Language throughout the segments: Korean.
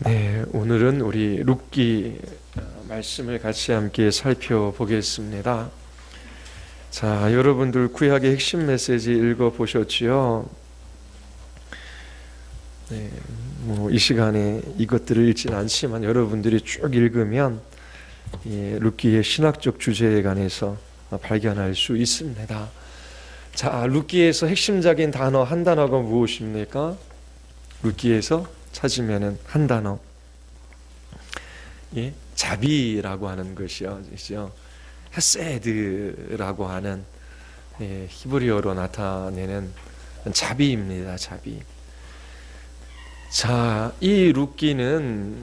네, 오늘은 우리 룻기 말씀을 같이 함께 살펴보겠습니다. 자, 여러분들 구약의 핵심 메시지 읽어보셨지요? 네, 이 시간에 이것들을 읽진 않지만 여러분들이 쭉 읽으면 룻기의 신학적 주제에 관해서 발견할 수 있습니다. 자, 룻기에서 핵심적인 단어 한 단어가 무엇입니까? 룻기에서 찾으면은 한 단어, 자비라고 하는 것이요, 헤세드라고 하는 히브리어로 나타내는 자비입니다. 자비. 자, 이 룻기는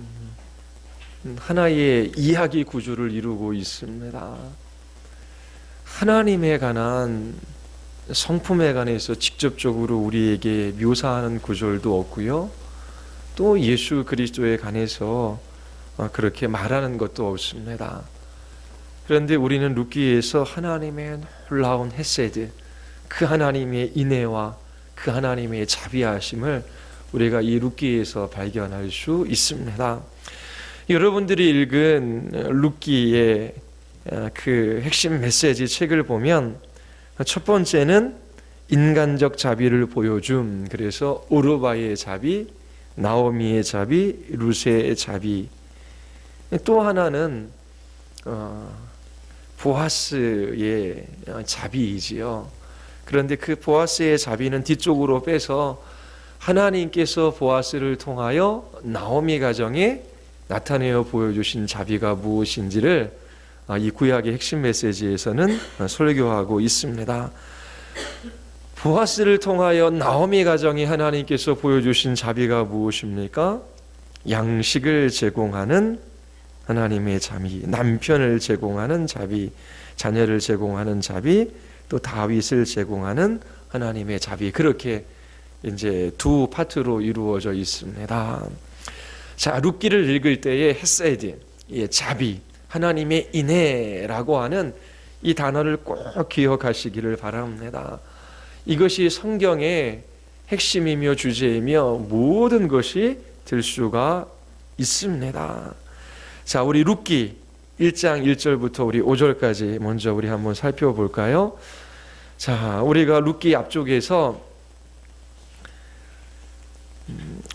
하나의 이야기 구조를 이루고 있습니다. 하나님에 관한 성품에 관해서 직접적으로 우리에게 묘사하는 구절도 없고요, 또 예수 그리스도에 관해서 그렇게 말하는 것도 없습니다. 그런데 우리는 룻기에서 하나님의 놀라운 헤세드, 그 하나님의 인애와 그 하나님의 자비하심을 우리가 이 룻기에서 발견할 수 있습니다. 여러분들이 읽은 룻기의 그 핵심 메시지 책을 보면 첫 번째는 인간적 자비를 보여줌. 그래서 오르바의 자비, 나오미의 자비, 룻의 자비. 또 하나는 보아스의 자비이지요. 그런데 그 보아스의 자비는 뒤쪽으로 빼서 하나님께서 보아스를 통하여 나오미 가정에 나타내어 보여주신 자비가 무엇인지를 이 구약의 핵심 메시지에서는 설교하고 있습니다. 보아스를 통하여 나오미 가정에 하나님께서 보여주신 자비가 무엇입니까? 양식을 제공하는 하나님의 자비, 남편을 제공하는 자비, 자녀를 제공하는 자비, 또 다윗을 제공하는 하나님의 자비. 그렇게 이제 두 파트로 이루어져 있습니다. 자, 룻기를 읽을 때에 헤세드, 자비, 하나님의 인애라고 하는 이 단어를 꼭 기억하시기를 바랍니다. 이것이 성경의 핵심이며 주제이며 모든 것이 될 수가 있습니다. 자, 우리 룻기 1장 1절부터 우리 5절까지 먼저 우리 한번 살펴볼까요? 자, 우리가 룻기 앞쪽에서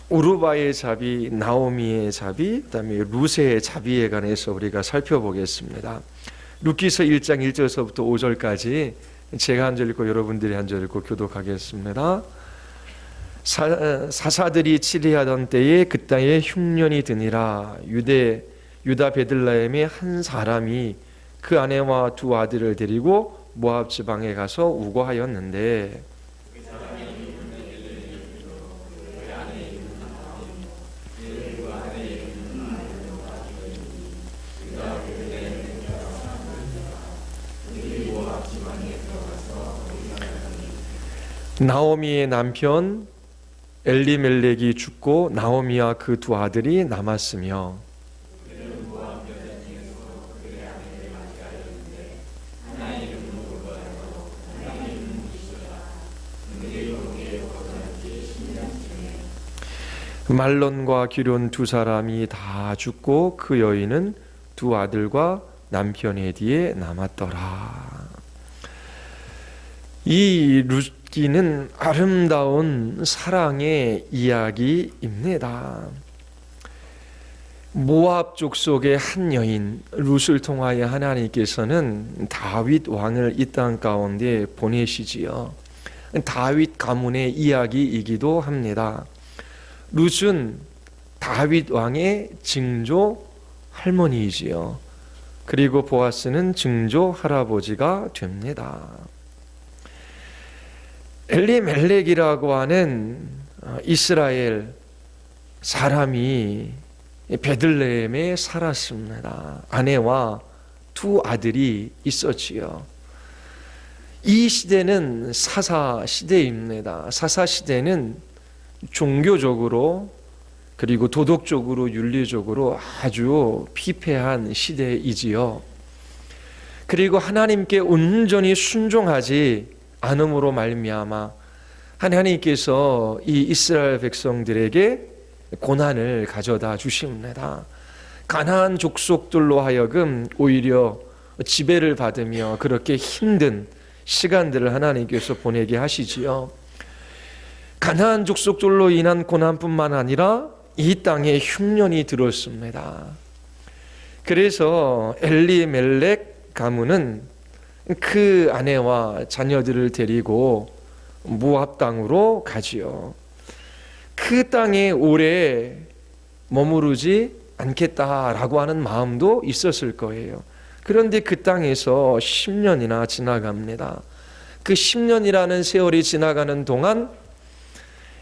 오르바의 자비, 나오미의 자비, 그다음에 룻의 자비에 관해서 우리가 살펴보겠습니다. 룻기서 1장 1절서부터 5절까지 제가 한 절 읽고 여러분들이 한 절 읽고 교독하겠습니다. 사사들이 치리하던 때에 그 땅에 흉년이 드니라. 유다 베들레헴의 한 사람이 그 아내와 두 아들을 데리고 모압 지방에 가서 우거하였는데 나오미의 남편 엘리멜렉이 죽고 나오미와 그 두 아들이 남았으며 말론과 기럨 두 사람이 다 죽고 그 여인은 두 아들과 남편의 뒤에 남았더라. 이 룻기는 아름다운 사랑의 이야기입니다. 모압 족속의 한 여인 룻을 통하여 하나님께서는 다윗 왕을 이 땅 가운데 보내시지요. 다윗 가문의 이야기이기도 합니다. 룻은 다윗 왕의 증조 할머니이지요. 그리고 보아스는 증조 할아버지가 됩니다. 엘리멜렉이라고 하는 이스라엘 사람이 베들레헴에 살았습니다. 아내와 두 아들이 있었지요. 이 시대는 사사 시대입니다. 사사 시대는 종교적으로 그리고 도덕적으로 윤리적으로 아주 피폐한 시대이지요. 그리고 하나님께 온전히 순종하지 않음으로 말미암아 하나님께서 이 이스라엘 백성들에게 고난을 가져다 주십니다. 가나안 족속들로 하여금 오히려 지배를 받으며 그렇게 힘든 시간들을 하나님께서 보내게 하시지요. 가나안 족속들로 인한 고난뿐만 아니라 이 땅에 흉년이 들었습니다. 그래서 엘리멜렉 가문은 그 아내와 자녀들을 데리고 모압 땅으로 가지요. 그 땅에 오래 머무르지 않겠다라고 하는 마음도 있었을 거예요. 그런데 그 땅에서 10년이나 지나갑니다. 그 10년이라는 세월이 지나가는 동안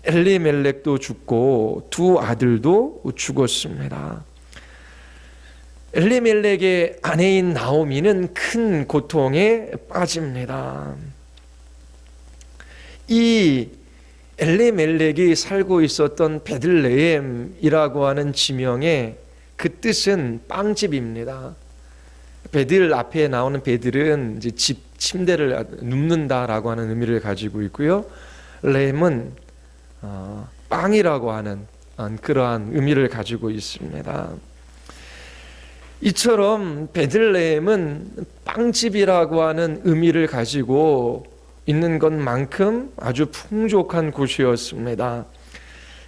엘리멜렉도 죽고 두 아들도 죽었습니다. 엘리멜렉의 아내인 나오미는 큰 고통에 빠집니다. 이 엘리멜렉이 살고 있었던 베들레헴이라고 하는 지명의 그 뜻은 빵집입니다. 베들 앞에 나오는 베들은 이제 집, 침대를 눕는다라고 하는 의미를 가지고 있고요. 렘은 빵이라고 하는 그러한 의미를 가지고 있습니다. 이처럼 베들레헴은 빵집이라고 하는 의미를 가지고 있는 것만큼 아주 풍족한 곳이었습니다.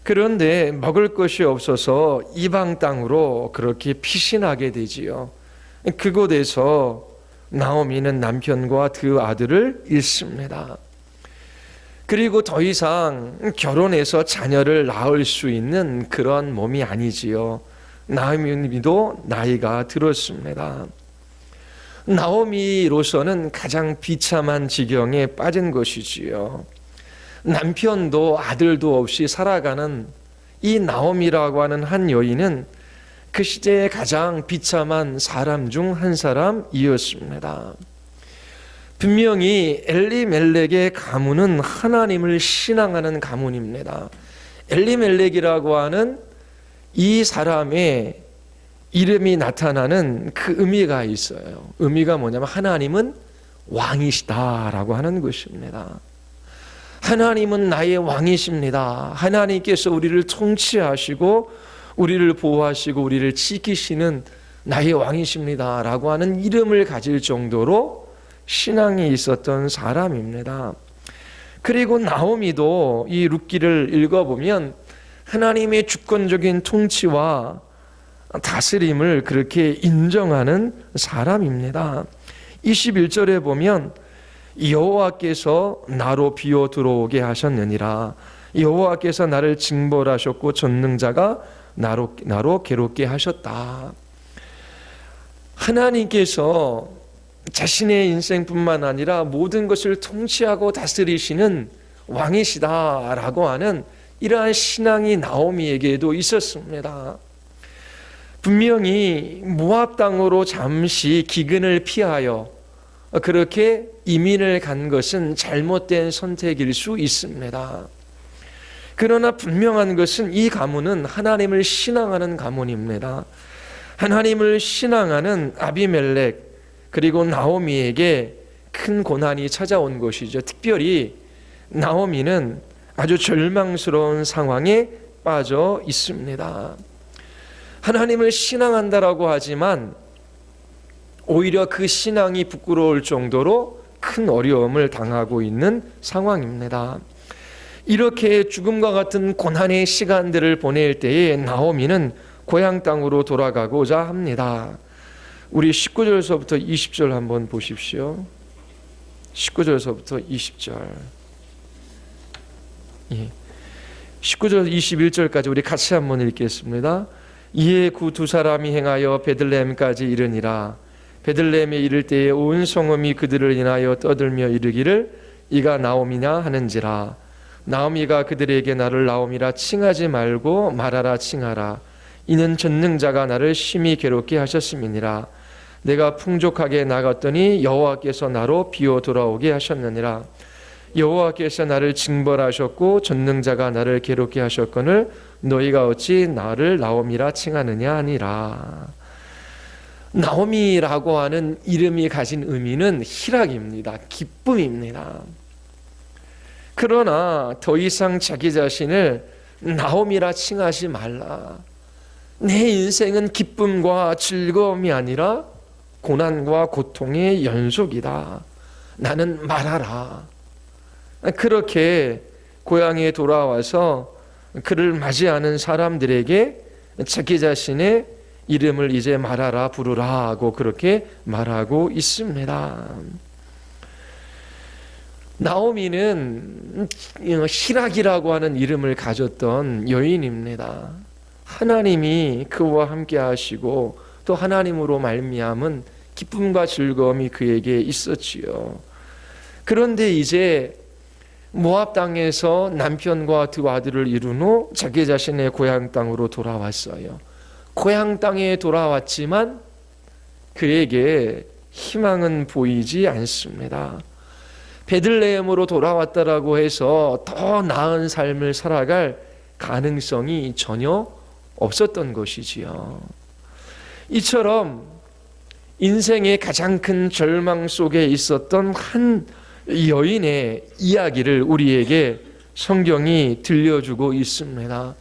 그런데 먹을 것이 없어서 이방 땅으로 그렇게 피신하게 되지요. 그곳에서 나오미는 남편과 두 아들을 잃습니다. 그리고 더 이상 결혼해서 자녀를 낳을 수 있는 그런 몸이 아니지요. 나오미도 나이가 들었습니다. 나오미로서는 가장 비참한 지경에 빠진 것이지요. 남편도 아들도 없이 살아가는 이 나오미라고 하는 한 여인은 그 시대에 가장 비참한 사람 중 한 사람이었습니다. 분명히 엘리멜렉의 가문은 하나님을 신앙하는 가문입니다. 엘리멜렉이라고 하는 이 사람의 이름이 나타나는 그 의미가 있어요. 의미가 뭐냐면 하나님은 왕이시다라고 하는 것입니다. 하나님은 나의 왕이십니다. 하나님께서 우리를 통치하시고 우리를 보호하시고 우리를 지키시는 나의 왕이십니다 라고 하는 이름을 가질 정도로 신앙이 있었던 사람입니다. 그리고 나오미도 이 룻기를 읽어보면 하나님의 주권적인 통치와 다스림을 그렇게 인정하는 사람입니다. 21절에 보면 여호와께서 나로 비어 들어오게 하셨느니라. 여호와께서 나를 징벌하셨고 전능자가 나로 괴롭게 하셨다. 하나님께서 자신의 인생뿐만 아니라 모든 것을 통치하고 다스리시는 왕이시다라고 하는 이러한 신앙이 나오미에게도 있었습니다. 분명히 모압 땅으로 잠시 기근을 피하여 그렇게 이민을 간 것은 잘못된 선택일 수 있습니다. 그러나 분명한 것은 이 가문은 하나님을 신앙하는 가문입니다. 하나님을 신앙하는 아비멜렉 그리고 나오미에게 큰 고난이 찾아온 것이죠. 특별히 나오미는 아주 절망스러운 상황에 빠져 있습니다. 하나님을 신앙한다라고 하지만 오히려 그 신앙이 부끄러울 정도로 큰 어려움을 당하고 있는 상황입니다. 이렇게 죽음과 같은 고난의 시간들을 보낼 때에 나오미는 고향 땅으로 돌아가고자 합니다. 우리 19절서부터 20절 한번 보십시오. 19절서부터 20절. 19절 21절까지 우리 같이 한번 읽겠습니다. 이에 그 두 사람이 행하여 베들레헴까지 이르니라. 베들레헴에 이를 때에 온 성읍이 그들을 인하여 떠들며 이르기를 이가 나오미냐 하는지라. 나오미가 그들에게 나를 나오미라 칭하지 말고 말하라 칭하라. 이는 전능자가 나를 심히 괴롭게 하셨음이니라. 내가 풍족하게 나갔더니 여호와께서 나로 비어 돌아오게 하셨느니라. 여호와께서 나를 징벌하셨고 전능자가 나를 괴롭게 하셨거늘 너희가 어찌 나를 나오미라 칭하느냐 하니라. 나오미라고 하는 이름이 가진 의미는 희락입니다. 기쁨입니다. 그러나 더 이상 자기 자신을 나옴이라 칭하지 말라. 내 인생은 기쁨과 즐거움이 아니라 고난과 고통의 연속이다. 나는 말하라. 그렇게 고향에 돌아와서 그를 맞이하는 사람들에게 자기 자신의 이름을 이제 말하라, 부르라 하고 그렇게 말하고 있습니다. 나오미는 희락이라고 하는 이름을 가졌던 여인입니다. 하나님이 그와 함께 하시고 또 하나님으로 말미암은 기쁨과 즐거움이 그에게 있었지요. 그런데 이제 모압 땅에서 남편과 두 아들을 이룬 후 자기 자신의 고향 땅으로 돌아왔어요. 고향 땅에 돌아왔지만 그에게 희망은 보이지 않습니다. 베들레헴으로 돌아왔다라고 해서 더 나은 삶을 살아갈 가능성이 전혀 없었던 것이지요. 이처럼 인생의 가장 큰 절망 속에 있었던 한 여인의 이야기를 우리에게 성경이 들려주고 있습니다.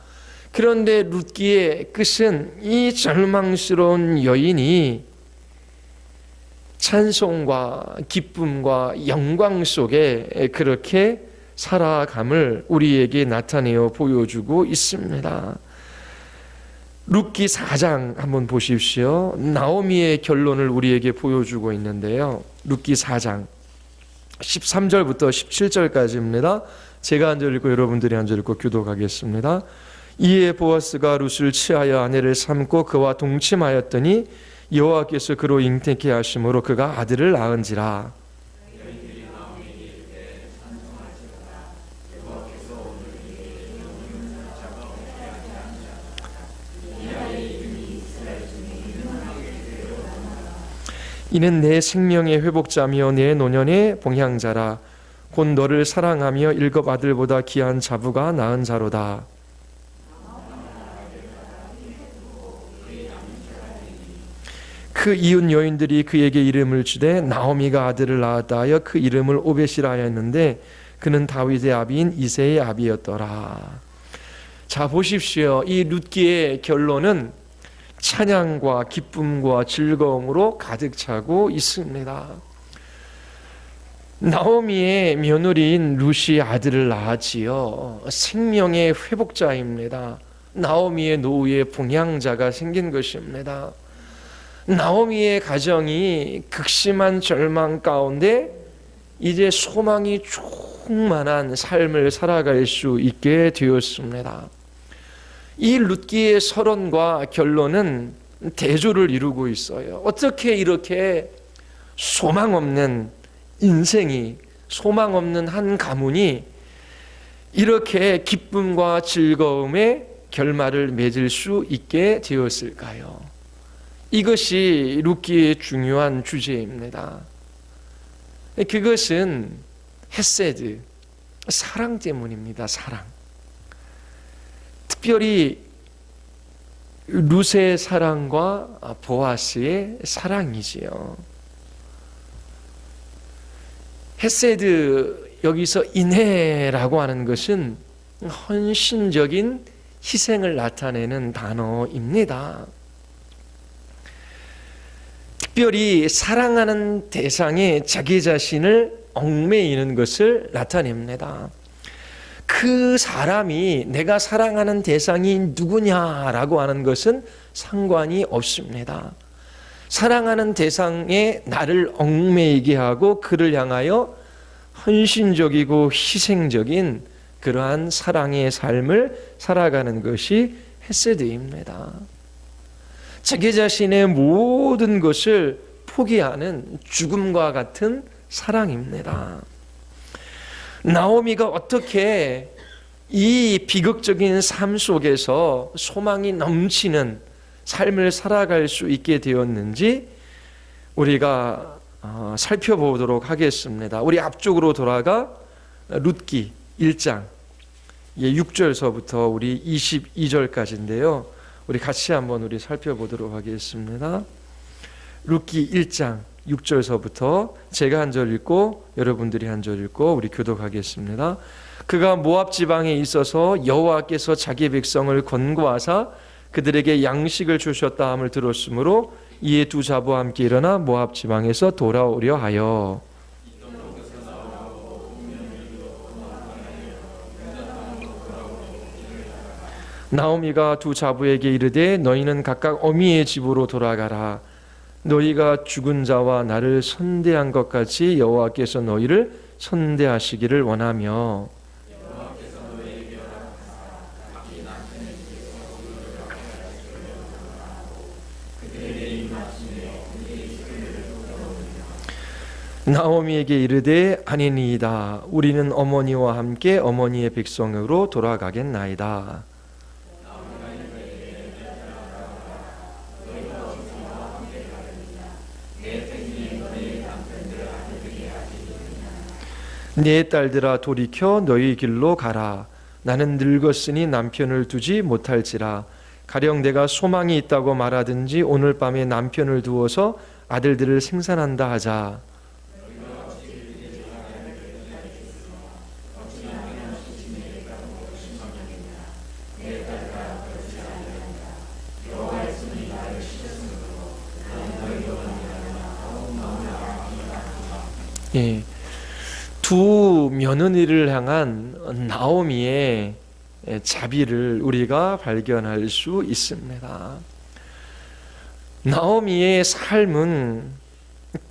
그런데 룻기의 끝은 이 절망스러운 여인이 찬송과 기쁨과 영광 속에 그렇게 살아감을 우리에게 나타내어 보여주고 있습니다. 룻기 4장 한번 보십시오. 나오미의 결론을 우리에게 보여주고 있는데요. 룻기 4장 13절부터 17절까지입니다. 제가 한 절 읽고 여러분들이 한 절 읽고 교독하겠습니다. 이에 보아스가 룻을 취하여 아내를 삼고 그와 동침하였더니 여호와께서 그로 잉태케 하심으로 그가 아들을 낳은지라. 이는 내 생명의 회복자며 내 노년의 봉향자라. 곧 너를 사랑하며 일곱 아들보다 귀한 자부가 낳은 자로다. 그 이웃 여인들이 그에게 이름을 주되 나오미가 아들을 낳았다 하여 그 이름을 오벳이라 하였는데 그는 다윗의 아비인 이새의 아비였더라. 자, 보십시오. 이 룻기의 결론은 찬양과 기쁨과 즐거움으로 가득 차고 있습니다. 나오미의 며느리인 룻이 아들을 낳았지요. 생명의 회복자입니다. 나오미의 노후에 봉양자가 생긴 것입니다. 나오미의 가정이 극심한 절망 가운데 이제 소망이 충만한 삶을 살아갈 수 있게 되었습니다. 이 룻기의 서론과 결론은 대조를 이루고 있어요. 어떻게 이렇게 소망 없는 인생이, 소망 없는 한 가문이 이렇게 기쁨과 즐거움의 결말을 맺을 수 있게 되었을까요? 이것이 룻기의 중요한 주제입니다. 그것은 헤세드, 사랑 때문입니다. 사랑. 특별히 룻의 사랑과 보아스의 사랑이지요. 헤세드, 여기서 인해라고 하는 것은 헌신적인 희생을 나타내는 단어입니다. 특별히 사랑하는 대상에 자기 자신을 얽매이는 것을 나타냅니다. 그 사람이 내가 사랑하는 대상이 누구냐라고 하는 것은 상관이 없습니다. 사랑하는 대상에 나를 얽매이게 하고 그를 향하여 헌신적이고 희생적인 그러한 사랑의 삶을 살아가는 것이 헤세드입니다. 자기 자신의 모든 것을 포기하는 죽음과 같은 사랑입니다. 나오미가 어떻게 이 비극적인 삶 속에서 소망이 넘치는 삶을 살아갈 수 있게 되었는지 우리가 살펴보도록 하겠습니다. 우리 앞쪽으로 돌아가 룻기 1장 6절서부터 우리 22절까지인데요. 우리 같이 한번 우리 살펴보도록 하겠습니다. 룻기 1장 6절서부터 제가 한 절 읽고 여러분들이 한 절 읽고 우리 교독하겠습니다. 그가 모압 지방에 있어서 여호와께서 자기 백성을 권고하사 그들에게 양식을 주셨다 함을 들었으므로 이에 두 자부와 함께 일어나 모압 지방에서 돌아오려 하여 나오미가 두 자부에게 이르되 너희는 각각 어미의 집으로 돌아가라. 너희가 죽은 자와 나를 선대한 것 같이 여호와께서 너희를 선대하시기를 원하며 나오미에게 이르되 아니니이다. 우리는 어머니와 함께 어머니의 백성으로 돌아가겠나이다. 네 딸들아 돌이켜 너희 길로 가라. 나는 늙었으니 남편을 두지 못할지라. 가령 내가 소망이 있다고 말하든지 오늘 밤에 남편을 두어서 아들들을 생산한다 하자. 예, 두 며느리를 향한 나오미의 자비를 우리가 발견할 수 있습니다. 나오미의 삶은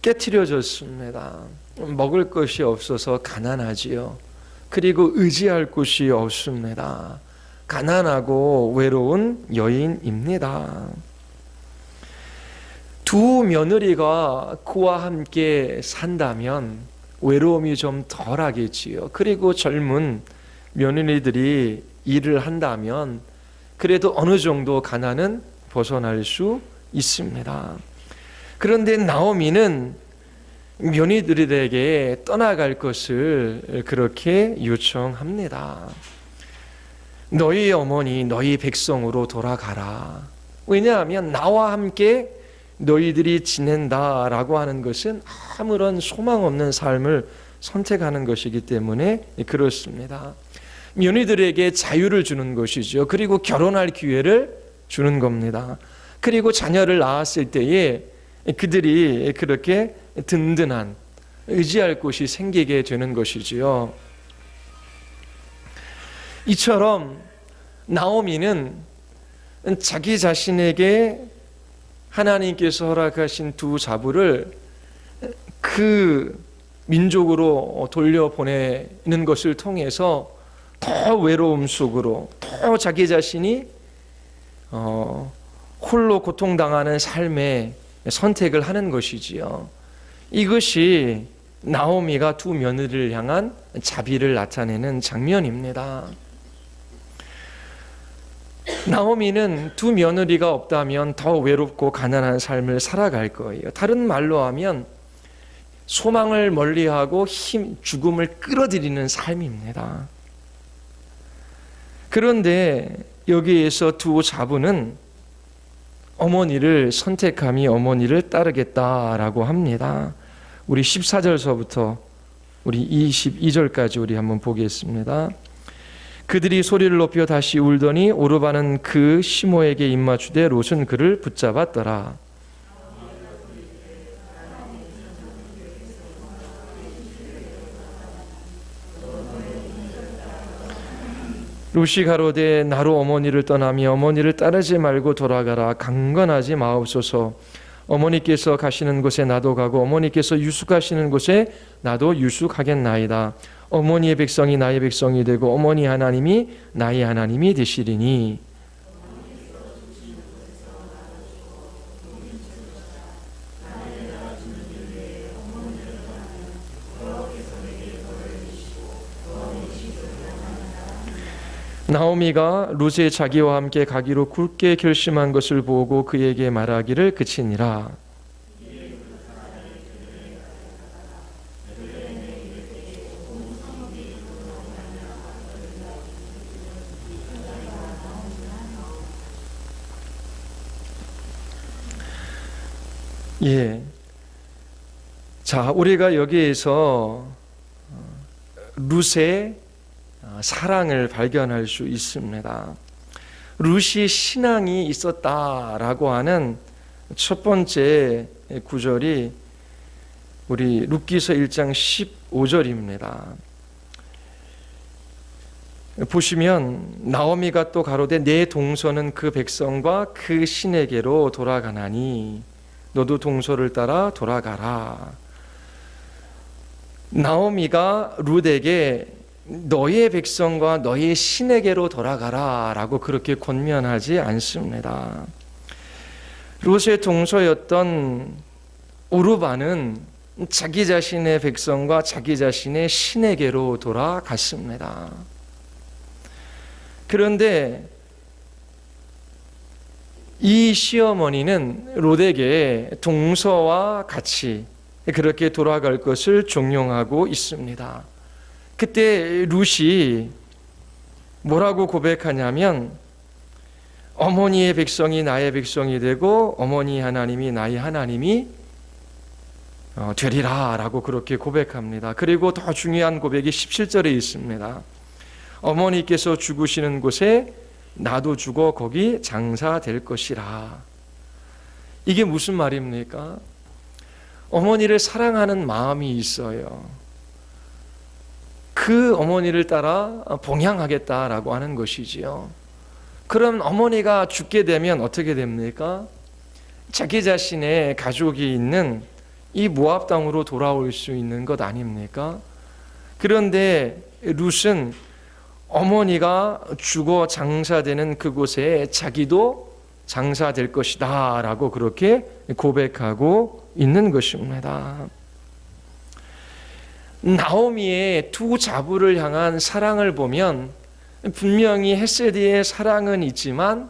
깨트려졌습니다. 먹을 것이 없어서 가난하지요. 그리고 의지할 곳이 없습니다. 가난하고 외로운 여인입니다. 두 며느리가 그와 함께 산다면 외로움이 좀 덜하겠지요. 그리고 젊은 며느리들이 일을 한다면 그래도 어느 정도 가난은 벗어날 수 있습니다. 그런데 나오미는 며느리들에게 떠나갈 것을 그렇게 요청합니다. 너희 어머니, 너희 백성으로 돌아가라. 왜냐하면 나와 함께 너희들이 지낸다라고 하는 것은 아무런 소망 없는 삶을 선택하는 것이기 때문에 그렇습니다. 며느리들에게 자유를 주는 것이죠. 그리고 결혼할 기회를 주는 겁니다. 그리고 자녀를 낳았을 때에 그들이 그렇게 든든한 의지할 곳이 생기게 되는 것이지요. 이처럼 나오미는 자기 자신에게 하나님께서 허락하신 두 자부를 그 민족으로 돌려보내는 것을 통해서 더 외로움 속으로, 더 자기 자신이 홀로 고통당하는 삶의 선택을 하는 것이지요. 이것이 나오미가 두 며느리를 향한 자비를 나타내는 장면입니다. 나오미는 두 며느리가 없다면 더 외롭고 가난한 삶을 살아갈 거예요. 다른 말로 하면 소망을 멀리하고 죽음을 끌어들이는 삶입니다. 그런데 여기에서 두 자부는 어머니를 선택함이 어머니를 따르겠다라고 합니다. 우리 14절서부터 우리 22절까지 우리 한번 보겠습니다. 그들이 소리를 높여 다시 울더니 오르바는 그 시모에게 입맞추되 롯은 그를 붙잡았더라. 롯이 가로되 나로 어머니를 떠나며 어머니를 따르지 말고 돌아가라. 강건하지 마옵소서. 어머니께서 가시는 곳에 나도 가고 어머니께서 유숙하시는 곳에 나도 유숙하겠나이다. 어머니의 백성이 나의 백성이 되고 어머니 하나님이 나의 하나님이 되시리니. 나오미가 룻의 자기와 함께 가기로 굳게 결심한 것을 보고 그에게 말하기를 그치니라. 예. 자, 우리가 여기에서 룻의 사랑을 발견할 수 있습니다. 룻이 신앙이 있었다라고 하는 첫 번째 구절이 우리 룻기서 1장 15절입니다. 보시면 나오미가 또 가로되 내 동서는 그 백성과 그 신에게로 돌아가나니 너도 동서를 따라 돌아가라. 나오미가 룻에게 너의 백성과 너의 신에게로 돌아가라 라고 그렇게 권면하지 않습니다. 룻의 동서였던 오르바는 자기 자신의 백성과 자기 자신의 신에게로 돌아갔습니다. 그런데 이 시어머니는 롯에게 동서와 같이 그렇게 돌아갈 것을 종용하고 있습니다. 그때 룻이 뭐라고 고백하냐면 어머니의 백성이 나의 백성이 되고 어머니 하나님이 나의 하나님이 되리라 라고 그렇게 고백합니다. 그리고 더 중요한 고백이 17절에 있습니다. 어머니께서 죽으시는 곳에 나도 죽어 거기 장사될 것이라. 이게 무슨 말입니까? 어머니를 사랑하는 마음이 있어요. 그 어머니를 따라 봉양하겠다라고 하는 것이지요. 그럼 어머니가 죽게 되면 어떻게 됩니까? 자기 자신의 가족이 있는 이 모압 땅으로 돌아올 수 있는 것 아닙니까? 그런데 룻은 어머니가 죽어 장사되는 그곳에 자기도 장사될 것이다 라고 그렇게 고백하고 있는 것입니다. 나오미의 두 자부를 향한 사랑을 보면 분명히 헤세드의 사랑은 있지만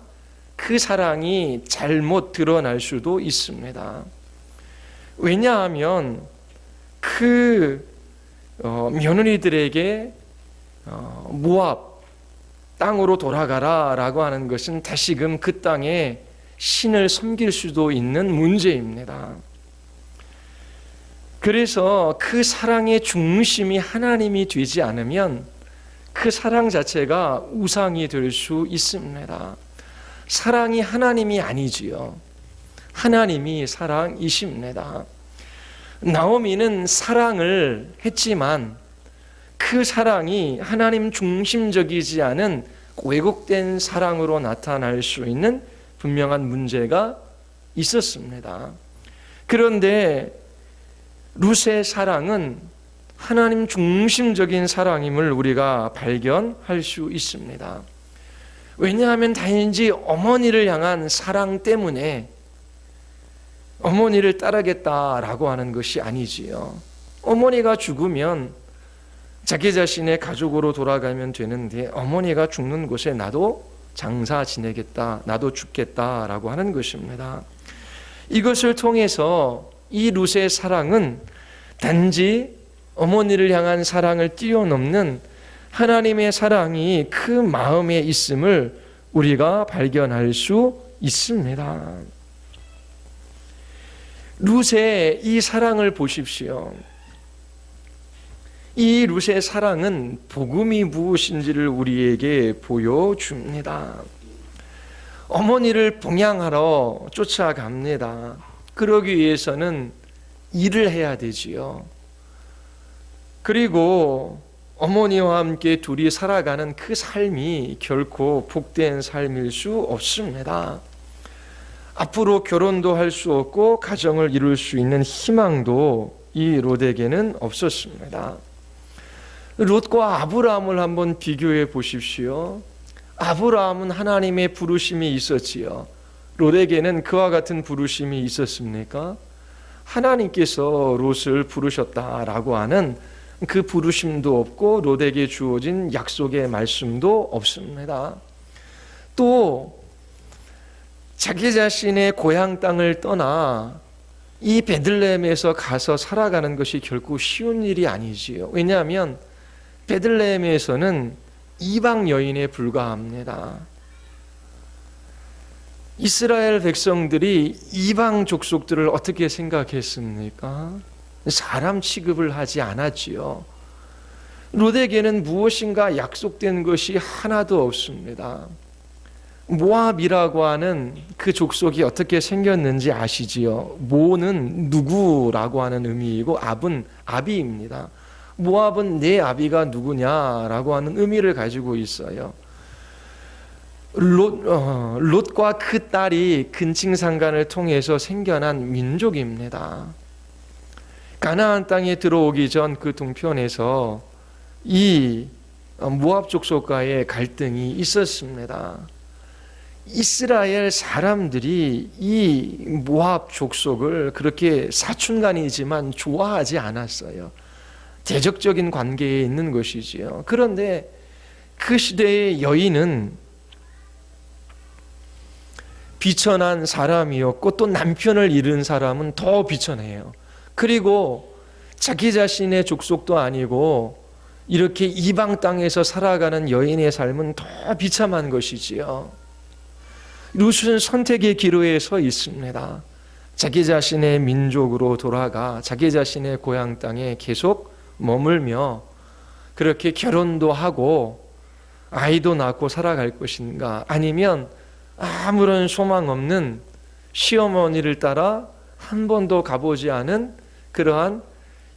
그 사랑이 잘못 드러날 수도 있습니다. 왜냐하면 그 며느리들에게 모압 땅으로 돌아가라 라고 하는 것은 다시금 그 땅에 신을 섬길 수도 있는 문제입니다. 그래서 그 사랑의 중심이 하나님이 되지 않으면 그 사랑 자체가 우상이 될 수 있습니다. 사랑이 하나님이 아니지요. 하나님이 사랑이십니다. 나오미는 사랑을 했지만 그 사랑이 하나님 중심적이지 않은 왜곡된 사랑으로 나타날 수 있는 분명한 문제가 있었습니다. 그런데 룻의 사랑은 하나님 중심적인 사랑임을 우리가 발견할 수 있습니다. 왜냐하면 단지 어머니를 향한 사랑 때문에 어머니를 따르겠다라고 하는 것이 아니지요. 어머니가 죽으면 자기 자신의 가족으로 돌아가면 되는데 어머니가 죽는 곳에 나도 장사 지내겠다, 나도 죽겠다라고 하는 것입니다. 이것을 통해서 이 룻의 사랑은 단지 어머니를 향한 사랑을 뛰어넘는 하나님의 사랑이 그 마음에 있음을 우리가 발견할 수 있습니다. 룻의 이 사랑을 보십시오. 이 룻의 사랑은 복음이 무엇인지를 우리에게 보여줍니다. 어머니를 봉양하러 쫓아갑니다. 그러기 위해서는 일을 해야 되지요. 그리고 어머니와 함께 둘이 살아가는 그 삶이 결코 복된 삶일 수 없습니다. 앞으로 결혼도 할 수 없고 가정을 이룰 수 있는 희망도 이 롯에게는 없었습니다. 롯과 아브라함을 한번 비교해 보십시오. 아브라함은 하나님의 부르심이 있었지요. 롯에게는 그와 같은 부르심이 있었습니까? 하나님께서 롯을 부르셨다라고 하는 그 부르심도 없고 롯에게 주어진 약속의 말씀도 없습니다. 또 자기 자신의 고향 땅을 떠나 이 베들레헴에서 가서 살아가는 것이 결코 쉬운 일이 아니지요. 왜냐하면 베들레헴에서는 이방 여인에 불과합니다. 이스라엘 백성들이 이방 족속들을 어떻게 생각했습니까? 사람 취급을 하지 않았지요. 롯에게는 무엇인가 약속된 것이 하나도 없습니다. 모압이라고 하는 그 족속이 어떻게 생겼는지 아시지요? 모는 누구라고 하는 의미이고 압은 아비입니다. 모압은 내 아비가 누구냐라고 하는 의미를 가지고 있어요. 롯과 그 딸이 근친상간을 통해서 생겨난 민족입니다. 가나안 땅에 들어오기 전 그 동편에서 이 모압 족속과의 갈등이 있었습니다. 이스라엘 사람들이 이 모압 족속을 그렇게 사춘간이지만 좋아하지 않았어요. 대적적인 관계에 있는 것이지요. 그런데 그 시대의 여인은 비천한 사람이었고 또 남편을 잃은 사람은 더 비천해요. 그리고 자기 자신의 족속도 아니고 이렇게 이방 땅에서 살아가는 여인의 삶은 더 비참한 것이지요. 룻은 선택의 기로에 서 있습니다. 자기 자신의 민족으로 돌아가 자기 자신의 고향 땅에 계속 머물며 그렇게 결혼도 하고 아이도 낳고 살아갈 것인가, 아니면 아무런 소망 없는 시어머니를 따라 한 번도 가보지 않은 그러한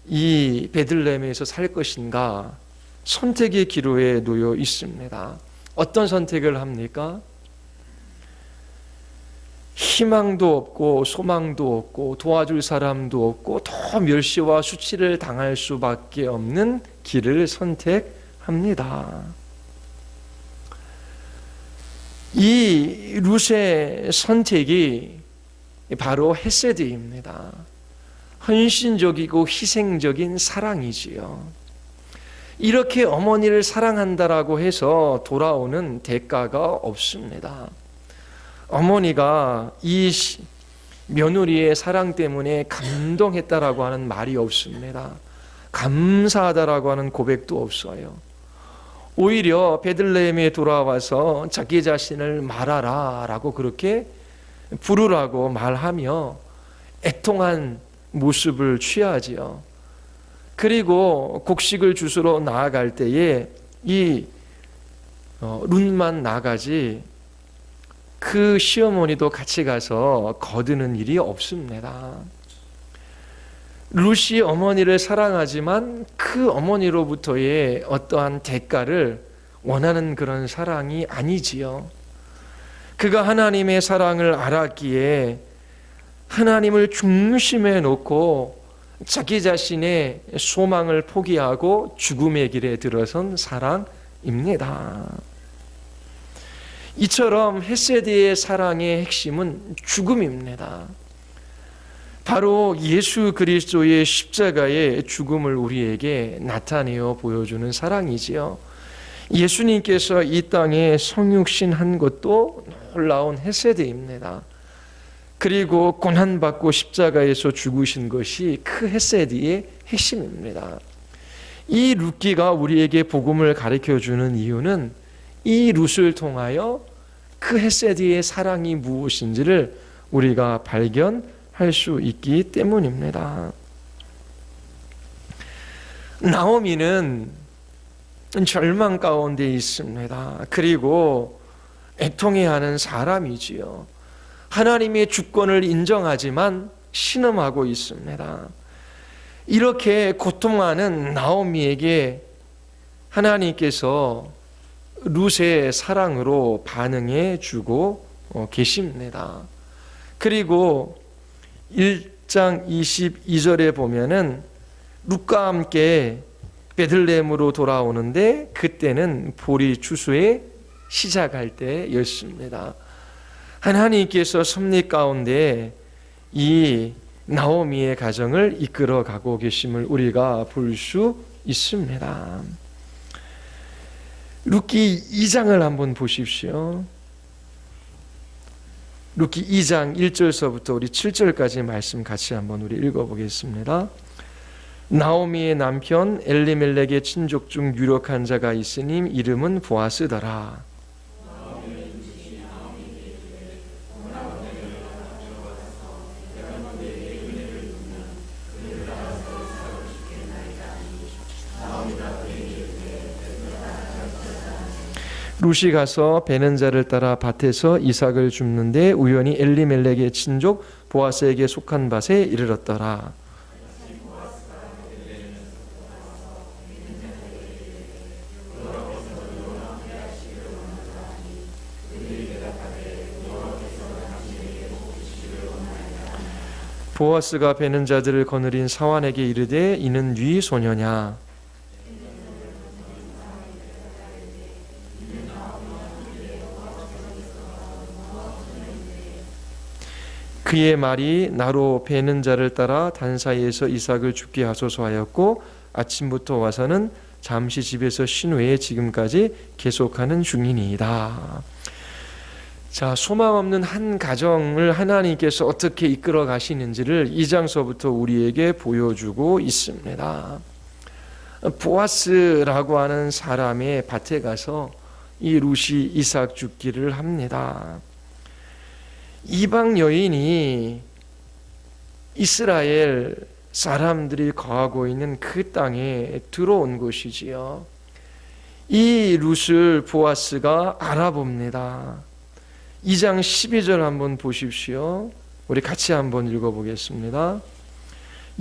이 베들레헴에서 살 것인가, 선택의 기로에 놓여 있습니다. 어떤 선택을 합니까? 희망도 없고 소망도 없고 도와줄 사람도 없고 더 멸시와 수치를 당할 수밖에 없는 길을 선택합니다. 이 룻의 선택이 바로 헤세드입니다. 헌신적이고 희생적인 사랑이지요. 이렇게 어머니를 사랑한다라고 해서 돌아오는 대가가 없습니다. 어머니가 이 며느리의 사랑 때문에 감동했다라고 하는 말이 없습니다. 감사하다라고 하는 고백도 없어요. 오히려 베들레헴에 돌아와서 자기 자신을 말하라 라고 그렇게 부르라고 말하며 애통한 모습을 취하지요. 그리고 곡식을 주스러 나아갈 때에 이 룻만 나가지 그 시어머니도 같이 가서 거두는 일이 없습니다. 룻이 어머니를 사랑하지만 그 어머니로부터의 어떠한 대가를 원하는 그런 사랑이 아니지요. 그가 하나님의 사랑을 알았기에 하나님을 중심에 놓고 자기 자신의 소망을 포기하고 죽음의 길에 들어선 사랑입니다. 이처럼 헤세드의 사랑의 핵심은 죽음입니다. 바로 예수 그리스도의 십자가의 죽음을 우리에게 나타내어 보여주는 사랑이지요. 예수님께서 이 땅에 성육신한 것도 놀라운 헤세드입니다. 그리고 고난받고 십자가에서 죽으신 것이 그 헤세드의 핵심입니다. 이 룻기가 우리에게 복음을 가르쳐주는 이유는 이 룻을 통하여 그 헤세드의 사랑이 무엇인지를 우리가 발견할 수 있기 때문입니다. 나오미는 절망 가운데 있습니다. 그리고 애통해하는 사람이지요. 하나님의 주권을 인정하지만 신음하고 있습니다. 이렇게 고통하는 나오미에게 하나님께서 룻의 사랑으로 반응해 주고 계십니다. 그리고 1장 22절에 보면은 룻과 함께 베들레헴으로 돌아오는데 그때는 보리 추수의 시작할 때였습니다. 하나님께서 섭리 가운데 이 나오미의 가정을 이끌어 가고 계심을 우리가 볼 수 있습니다. 룻기 2장을 한번 보십시오. 룻기 2장 1절서부터 우리 7절까지 말씀 같이 한번 우리 읽어보겠습니다. 나오미의 남편 엘리멜렉의 친족 중 유력한 자가 있으니 이름은 보아스더라. 룻이 가서 베는 자를 따라 밭에서 이삭을 줍는데 우연히 엘리멜렉의 친족 보아스에게 속한 밭에 이르렀더라. 보아스가 베는 자들을 거느린 사환에게 이르되 이는 네 소녀냐? 그의 말이 나로 베는 자를 따라 단 사이에서 이삭을 죽게 하소서 하였고 아침부터 와서는 잠시 집에서 쉰 후에 지금까지 계속하는 중이니이다. 자, 소망 없는 한 가정을 하나님께서 어떻게 이끌어 가시는지를 2장서부터 우리에게 보여주고 있습니다. 보아스라고 하는 사람의 밭에 가서 이 룻이 이삭 죽기를 합니다. 이방 여인이 이스라엘 사람들이 거하고 있는 그 땅에 들어온 것이지요. 이 룻을 보아스가 알아봅니다. 2장 12절 한번 보십시오. 우리 같이 한번 읽어보겠습니다.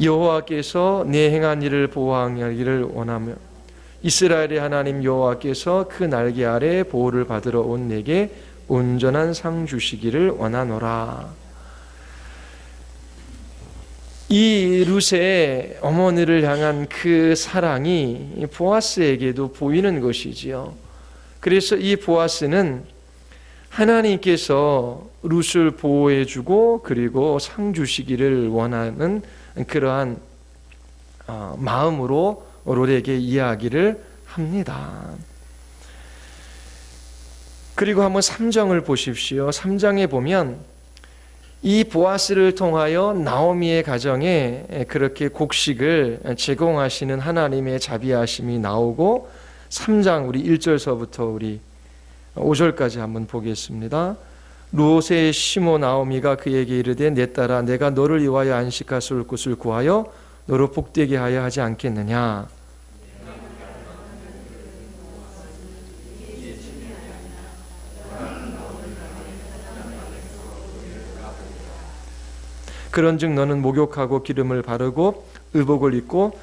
여호와께서 내 행한 일을 보호하기를 원하며 이스라엘의 하나님 여호와께서 그 날개 아래 보호를 받으러 온 내게 온전한 상 주시기를 원하노라. 이 룻의 어머니를 향한 그 사랑이 보아스에게도 보이는 것이지요. 그래서 이 보아스는 하나님께서 룻을 보호해주고 그리고 상 주시기를 원하는 그러한 마음으로 룻에게 이야기를 합니다. 그리고 한번 3장을 보십시오. 3장에 보면 이 보아스를 통하여 나오미의 가정에 그렇게 곡식을 제공하시는 하나님의 자비하심이 나오고 3장 우리 1절서부터 우리 5절까지 한번 보겠습니다. 룻의 시모 나오미가 그에게 이르되 내 딸아 내가 너를 위하여 안식할 곳을 구하여 너를 복되게 하여 하지 않겠느냐. 그런즉 너는 목욕하고 기름을 바르고 의복을 입고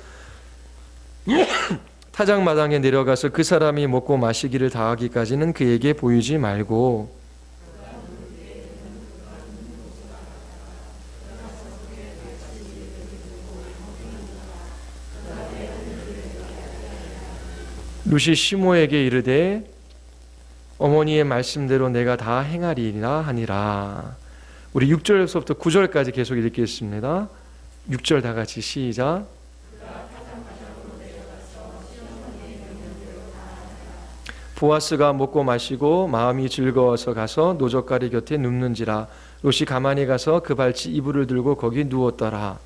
타작마당에 내려가서 그 사람이 먹고 마시기를 다하기까지는 그에게 보이지 말고 룻이 시모에게 이르되 어머니의 말씀대로 내가 다 행하리라 하니라. 우리 6절에서부터 9절까지 계속 읽겠습니다. 6절 다 같이 시작. 보아스가 먹고 마시고 마음이 즐거워서 가서 노젓가리 곁에 눕는지라. 롯이 가만히 가서 그 발치 이불을 들고 거기 누웠더라.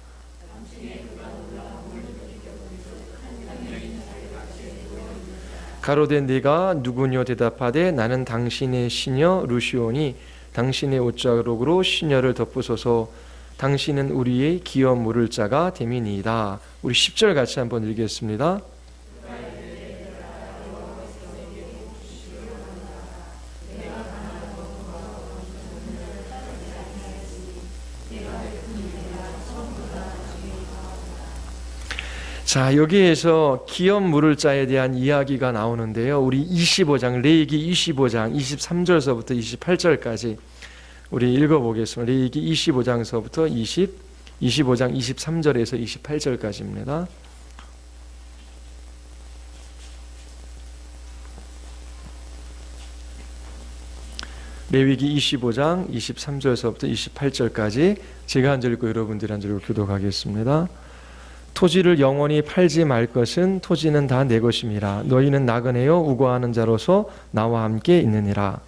가로되 네가 누구뇨 대답하되 나는 당신의 시녀 룻이오니 당신의 옷자락으로 시녀를 덮으소서. 당신은 우리의 기업 물을 자가 됨이니이다. 우리 10절 같이 한번 읽겠습니다. 자, 여기에서 기업 물을 자에 대한 이야기가 나오는데요. 우리 25장, 레위기 25장 23절서부터 28절까지 우리 읽어보겠습니다. 레위기 25장서부터 25장 23절에서 28절까지입니다. 레위기 25장 23절서부터 28절까지 제가 한 절 읽고 여러분들이 한 절 교독하겠습니다. 토지를 영원히 팔지 말 것은 토지는 다 내 것임이라. 너희는 나그네요 우거하는 자로서 나와 함께 있느니라.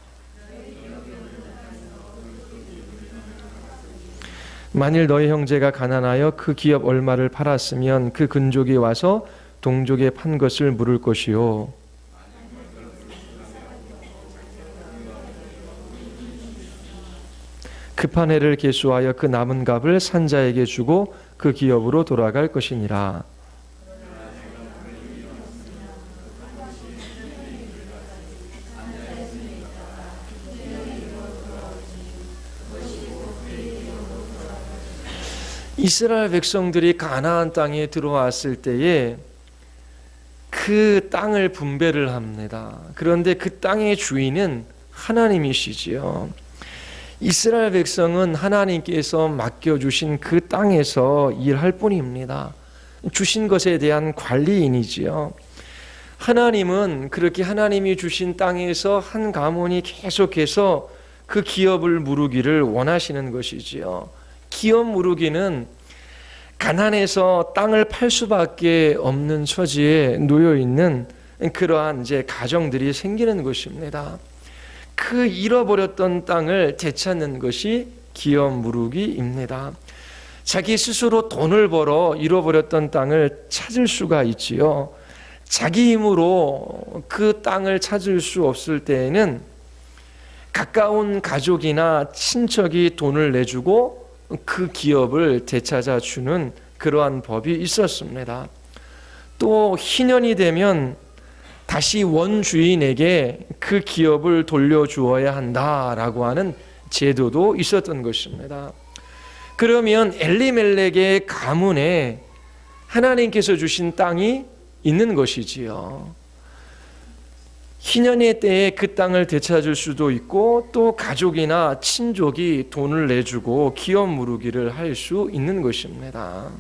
만일 너희 형제가 가난하여 그 기업 얼마를 팔았으면 그 근족이 와서 동족에 판 것을 물을 것이요. 급한 해를 계수하여 그 남은 값을 산자에게 주고 그 기업으로 돌아갈 것이니라. 이스라엘 백성들이 가나안 땅에 들어왔을 때에 그 땅을 분배를 합니다. 그런데 그 땅의 주인은 하나님이시지요. 이스라엘 백성은 하나님께서 맡겨주신 그 땅에서 일할 뿐입니다. 주신 것에 대한 관리인이지요. 하나님은 그렇게 하나님이 주신 땅에서 한 가문이 계속해서 그 기업을 무르기를 원하시는 것이지요. 기업 무르기는 가난해서 땅을 팔 수밖에 없는 처지에 놓여 있는 그러한 이제 가정들이 생기는 것입니다. 그 잃어버렸던 땅을 되찾는 것이 기업 무르기입니다. 자기 스스로 돈을 벌어 잃어버렸던 땅을 찾을 수가 있지요. 자기 힘으로 그 땅을 찾을 수 없을 때에는 가까운 가족이나 친척이 돈을 내주고 그 기업을 되찾아 주는 그러한 법이 있었습니다. 또 희년이 되면 다시 원주인에게 그 기업을 돌려주어야 한다라고 하는 제도도 있었던 것입니다. 그러면 엘리멜렉의 가문에 하나님께서 주신 땅이 있는 것이지요. 희년의 때에 그 땅을 되찾을 수도 있고 또 가족이나 친족이 돈을 내주고 기업 무르기를 할 수 있는 것입니다.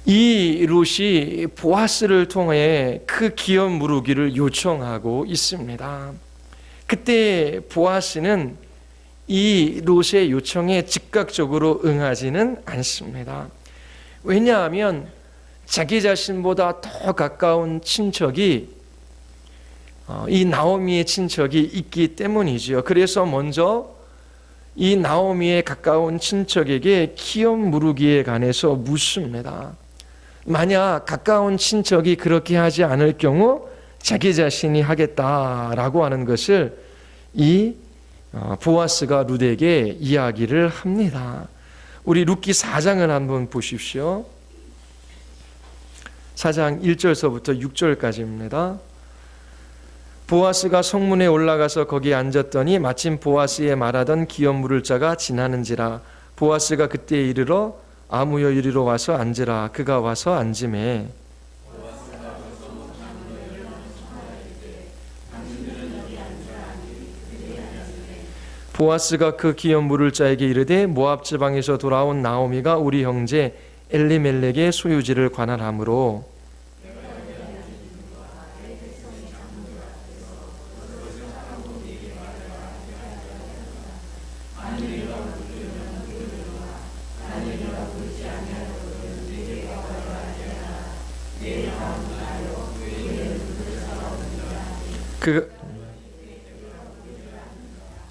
이 롯이 보아스를 통해 그 기업 무르기를 요청하고 있습니다. 그때 보아스는 이 롯의 요청에 즉각적으로 응하지는 않습니다. 왜냐하면 자기 자신보다 더 가까운 친척이 이 나오미의 친척이 있기 때문이지요. 그래서 먼저 이 나오미의 가까운 친척에게 기업 무르기에 관해서 묻습니다. 만약 가까운 친척이 그렇게 하지 않을 경우 자기 자신이 하겠다라고 하는 것을 이 보아스가 룻에게 이야기를 합니다. 우리 룻기 4장을 한번 보십시오. 4장 1절서부터 6절까지입니다. 보아스가 성문에 올라가서 거기에 앉았더니 마침 보아스의 말하던 기업 물을 자가 지나는지라. 보아스가 그때 이르러 아무여 이리로 와서 앉으라. 그가 와서 앉으매 보아스가 그 기업 물을 자에게 이르되 모압 지방에서 돌아온 나오미가 우리 형제 엘리멜렉의 소유지를 관할하므로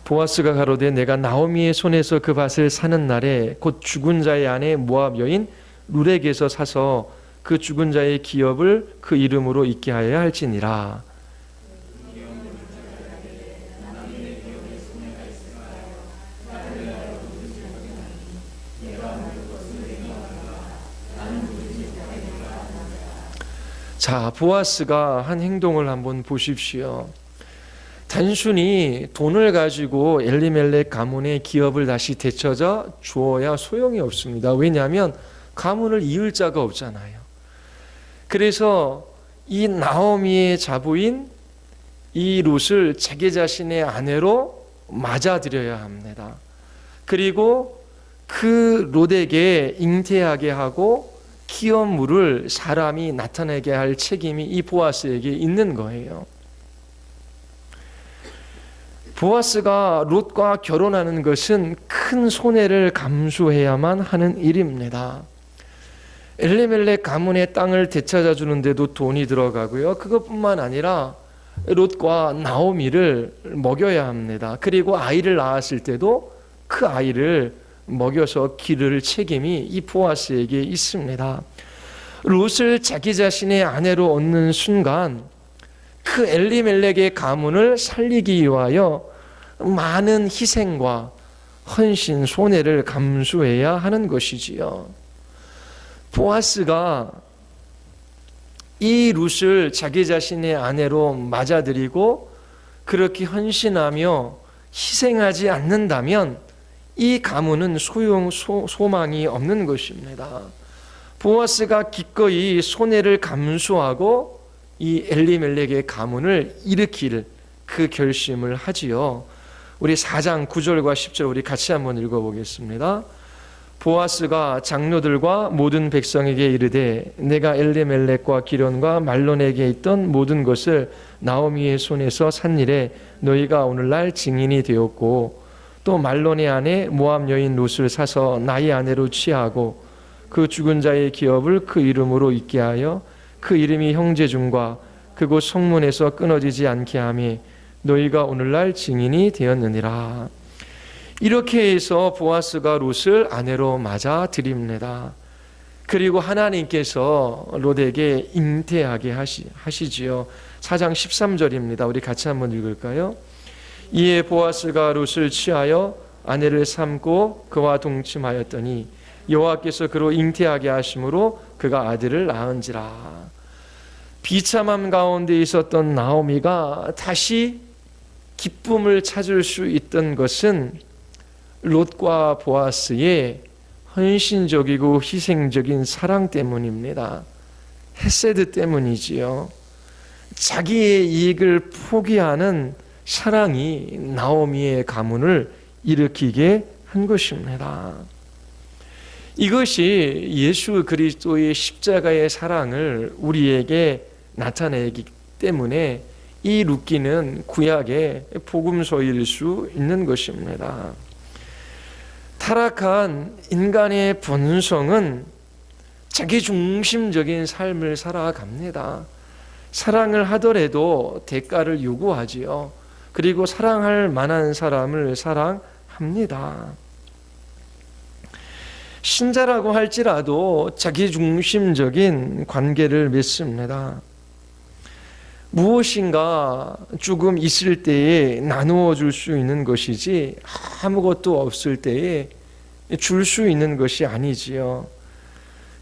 보아스가 가로되 내가 나오미의 손에서 그 밭을 사는 날에 곧 죽은 자의 아내 모압 여인 룻에게서 사서 그 죽은 자의 기업을 그 이름으로 있게 하여야 할지니라. 자, 보아스가 한 행동을 한번 보십시오. 단순히 돈을 가지고 엘리멜렉 가문의 기업을 다시 되찾아 주어야 소용이 없습니다. 왜냐하면 가문을 이을 자가 없잖아요. 그래서 이 나오미의 자부인 이 룻을 자기 자신의 아내로 맞아들여야 합니다. 그리고 그 롯에게 잉태하게 하고 기업 물을 사람이 나타내게 할 책임이 이 보아스에게 있는 거예요. 보아스가 롯과 결혼하는 것은 큰 손해를 감수해야만 하는 일입니다. 엘리멜렉 가문의 땅을 되찾아 주는데도 돈이 들어가고요. 그것뿐만 아니라 롯과 나오미를 먹여야 합니다. 그리고 아이를 낳았을 때도 그 아이를 먹여서 기를 책임이 이 보아스에게 있습니다. 롯을 자기 자신의 아내로 얻는 순간 그 엘리멜렉의 가문을 살리기 위하여 많은 희생과 헌신, 손해를 감수해야 하는 것이지요. 보아스가 이 룻을 자기 자신의 아내로 맞아들이고 그렇게 헌신하며 희생하지 않는다면 이 가문은 소망이 없는 것입니다. 보아스가 기꺼이 손해를 감수하고 이 엘리멜렉의 가문을 일으킬 그 결심을 하지요. 우리 4장 9절과 10절 우리 같이 한번 읽어보겠습니다. 보아스가 장로들과 모든 백성에게 이르되 내가 엘리멜렉과 기련과 말론에게 있던 모든 것을 나오미의 손에서 산 일에 너희가 오늘날 증인이 되었고 또 말론의 아내 모압 여인 롯을 사서 나의 아내로 취하고 그 죽은 자의 기업을 그 이름으로 있게 하여 그 이름이 형제 중과 그곳 성문에서 끊어지지 않게 하며 너희가 오늘날 증인이 되었느니라. 이렇게 해서 보아스가 롯을 아내로 맞아 드립니다. 그리고 하나님께서 롯에게 잉태하게 하시지요. 4장 13절입니다. 우리 같이 한번 읽을까요? 이에 보아스가 롯을 취하여 아내를 삼고 그와 동침하였더니 여호와께서 그로 잉태하게 하심으로 그가 아들을 낳은지라. 비참함 가운데 있었던 나오미가 다시 기쁨을 찾을 수 있던 것은 롯과 보아스의 헌신적이고 희생적인 사랑 때문입니다. 헤세드 때문이지요. 자기의 이익을 포기하는 사랑이 나오미의 가문을 일으키게 한 것입니다. 이것이 예수 그리스도의 십자가의 사랑을 우리에게 나타내기 때문에 이 룻기는 구약의 복음서일 수 있는 것입니다. 타락한 인간의 본성은 자기중심적인 삶을 살아갑니다. 사랑을 하더라도 대가를 요구하지요. 그리고 사랑할 만한 사람을 사랑합니다. 신자라고 할지라도 자기중심적인 관계를 맺습니다. 무엇인가 조금 있을 때에 나누어 줄 수 있는 것이지 아무것도 없을 때에 줄 수 있는 것이 아니지요.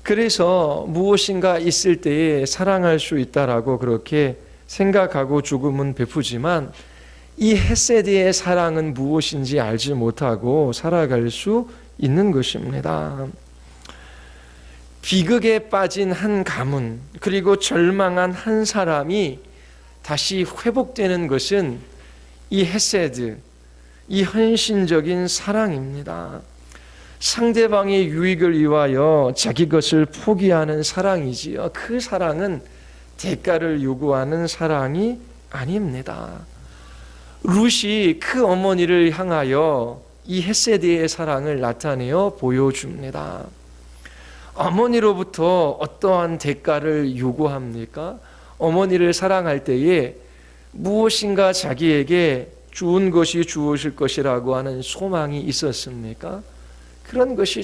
그래서 무엇인가 있을 때에 사랑할 수 있다라고 그렇게 생각하고 조금은 베푸지만 이 헤세드의 사랑은 무엇인지 알지 못하고 살아갈 수 있는 것입니다. 비극에 빠진 한 가문 그리고 절망한 한 사람이 다시 회복되는 것은 이 헤세드, 이 헌신적인 사랑입니다. 상대방의 유익을 위하여 자기 것을 포기하는 사랑이지요. 그 사랑은 대가를 요구하는 사랑이 아닙니다. 룻이 그 어머니를 향하여 이 헤세드의 사랑을 나타내어 보여줍니다. 어머니로부터 어떠한 대가를 요구합니까? 어머니를 사랑할 때에 무엇인가 자기에게 좋은 것이 주어질 것이라고 하는 소망이 있었습니까? 그런 것이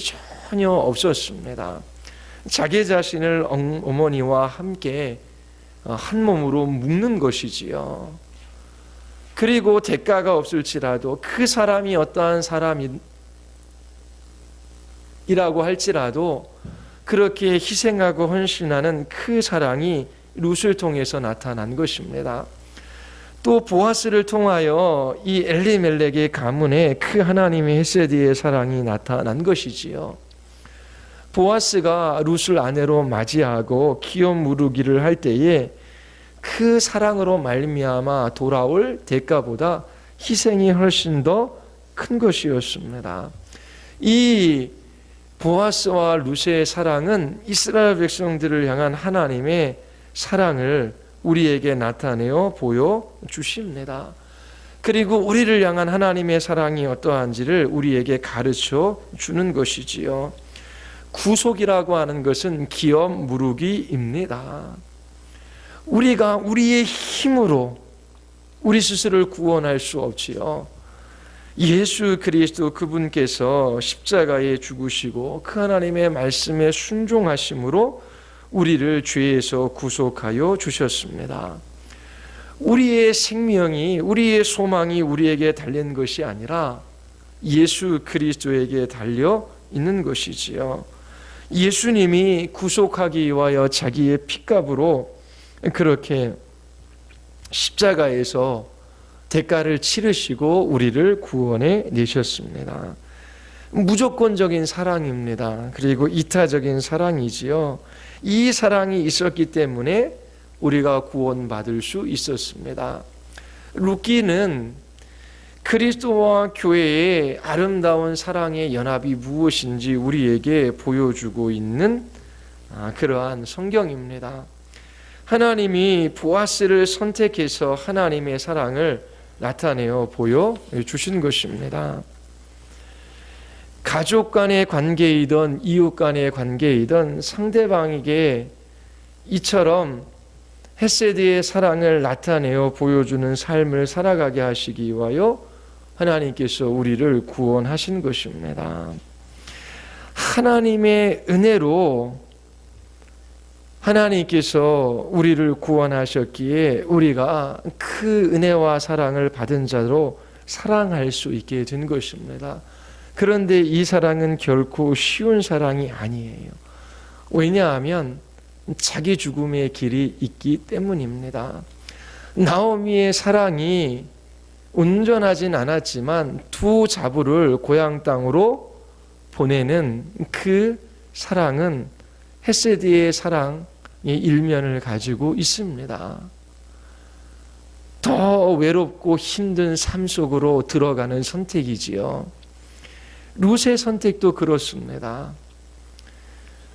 전혀 없었습니다. 자기 자신을 어머니와 함께 한 몸으로 묶는 것이지요. 그리고 대가가 없을지라도 그 사람이 어떠한 사람이라고 할지라도 그렇게 희생하고 헌신하는 그 사랑이 룻을 통해서 나타난 것입니다. 또 보아스를 통하여 이 엘리멜렉의 가문에 그 하나님의 헤세드의 사랑이 나타난 것이지요. 보아스가 룻을 아내로 맞이하고 기업 무르기를 할 때에 그 사랑으로 말미암아 돌아올 대가보다 희생이 훨씬 더 큰 것이었습니다. 이 보아스와 룻의 사랑은 이스라엘 백성들을 향한 하나님의 사랑을 우리에게 나타내어 보여주십니다. 그리고 우리를 향한 하나님의 사랑이 어떠한지를 우리에게 가르쳐 주는 것이지요. 구속이라고 하는 것은 기업 무르기입니다. 우리가 우리의 힘으로 우리 스스로를 구원할 수 없지요. 예수 그리스도 그분께서 십자가에 죽으시고 그 하나님의 말씀에 순종하심으로 우리를 죄에서 구속하여 주셨습니다. 우리의 생명이, 우리의 소망이 우리에게 달린 것이 아니라 예수 그리스도에게 달려 있는 것이지요. 예수님이 구속하기 위하여 자기의 피값으로 그렇게 십자가에서 대가를 치르시고 우리를 구원해 내셨습니다. 무조건적인 사랑입니다. 그리고 이타적인 사랑이지요. 이 사랑이 있었기 때문에 우리가 구원받을 수 있었습니다. 루키는 그리스도와 교회의 아름다운 사랑의 연합이 무엇인지 우리에게 보여주고 있는 그러한 성경입니다. 하나님이 보아스를 선택해서 하나님의 사랑을 나타내어 보여주신 것입니다. 가족 간의 관계이든 이웃 간의 관계이든 상대방에게 이처럼 헤세드의 사랑을 나타내어 보여주는 삶을 살아가게 하시기 위하여 하나님께서 우리를 구원하신 것입니다. 하나님의 은혜로 하나님께서 우리를 구원하셨기에 우리가 그 은혜와 사랑을 받은 자로 사랑할 수 있게 된 것입니다. 그런데 이 사랑은 결코 쉬운 사랑이 아니에요. 왜냐하면 자기 죽음의 길이 있기 때문입니다. 나오미의 사랑이 온전하진 않았지만 두 자부를 고향 땅으로 보내는 그 사랑은 헤세드의 사랑의 일면을 가지고 있습니다. 더 외롭고 힘든 삶 속으로 들어가는 선택이지요. 룻의 선택도 그렇습니다.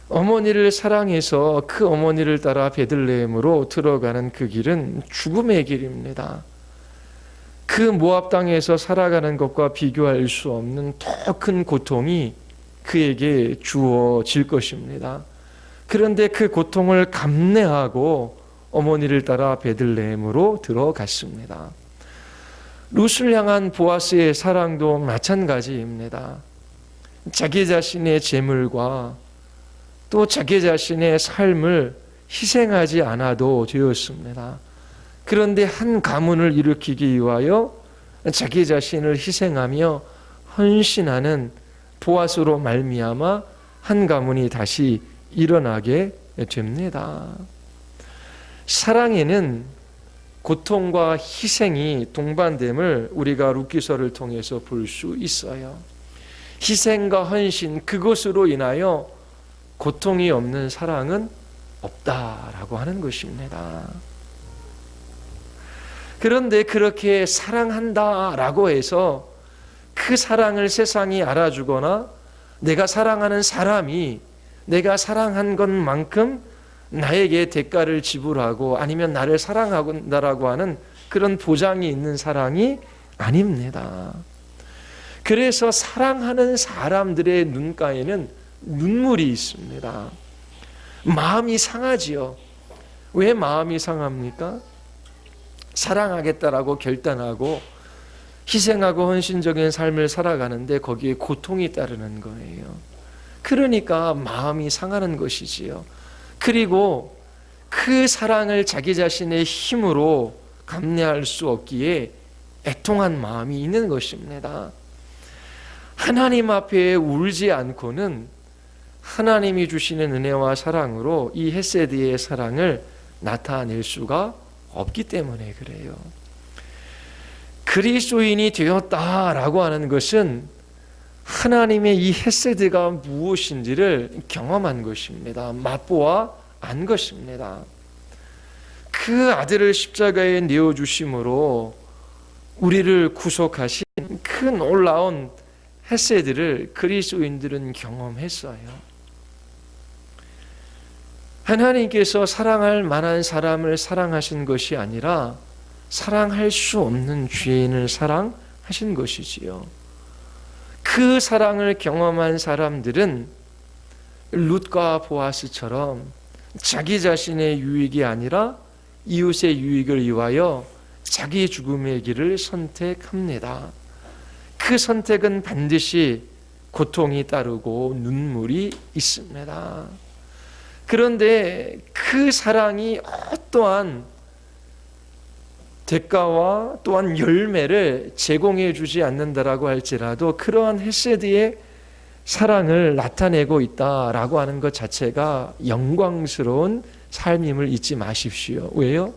어머니를 사랑해서 그 어머니를 따라 베들레헴으로 들어가는 그 길은 죽음의 길입니다. 그 모압 땅에서 살아가는 것과 비교할 수 없는 더 큰 고통이 그에게 주어질 것입니다. 그런데 그 고통을 감내하고 어머니를 따라 베들레헴으로 들어갔습니다. 룻을 향한 보아스의 사랑도 마찬가지입니다. 자기 자신의 재물과 또 자기 자신의 삶을 희생하지 않아도 되었습니다. 그런데 한 가문을 일으키기 위하여 자기 자신을 희생하며 헌신하는 보아스로 말미암아 한 가문이 다시 일어나게 됩니다. 사랑에는 고통과 희생이 동반됨을 우리가 룻기서를 통해서 볼 수 있어요. 희생과 헌신, 그것으로 인하여 고통이 없는 사랑은 없다라고 하는 것입니다. 그런데 그렇게 사랑한다라고 해서 그 사랑을 세상이 알아주거나 내가 사랑하는 사람이 내가 사랑한 것만큼 나에게 대가를 지불하고 아니면 나를 사랑한다라고 하는 그런 보장이 있는 사랑이 아닙니다. 그래서 사랑하는 사람들의 눈가에는 눈물이 있습니다. 마음이 상하지요. 왜 마음이 상합니까? 사랑하겠다라고 결단하고 희생하고 헌신적인 삶을 살아가는데 거기에 고통이 따르는 거예요. 그러니까 마음이 상하는 것이지요. 그리고 그 사랑을 자기 자신의 힘으로 감내할 수 없기에 애통한 마음이 있는 것입니다. 하나님 앞에 울지 않고는 하나님이 주시는 은혜와 사랑으로 이 헤세드의 사랑을 나타낼 수가 없기 때문에 그래요. 그리스도인이 되었다라고 하는 것은 하나님의 이 헤세드가 무엇인지를 경험한 것입니다. 맛보아 안 것입니다. 그 아들을 십자가에 내어주심으로 우리를 구속하신 그 놀라운 헤세드를 그리스도인들은 경험했어요. 하나님께서 사랑할 만한 사람을 사랑하신 것이 아니라 사랑할 수 없는 죄인을 사랑하신 것이지요. 그 사랑을 경험한 사람들은 룻과 보아스처럼 자기 자신의 유익이 아니라 이웃의 유익을 위하여 자기 죽음의 길을 선택합니다. 그 선택은 반드시 고통이 따르고 눈물이 있습니다. 그런데 그 사랑이 어떠한 대가와 또한 열매를 제공해 주지 않는다라고 할지라도 그러한 헤세드의 사랑을 나타내고 있다라고 하는 것 자체가 영광스러운 삶임을 잊지 마십시오. 왜요?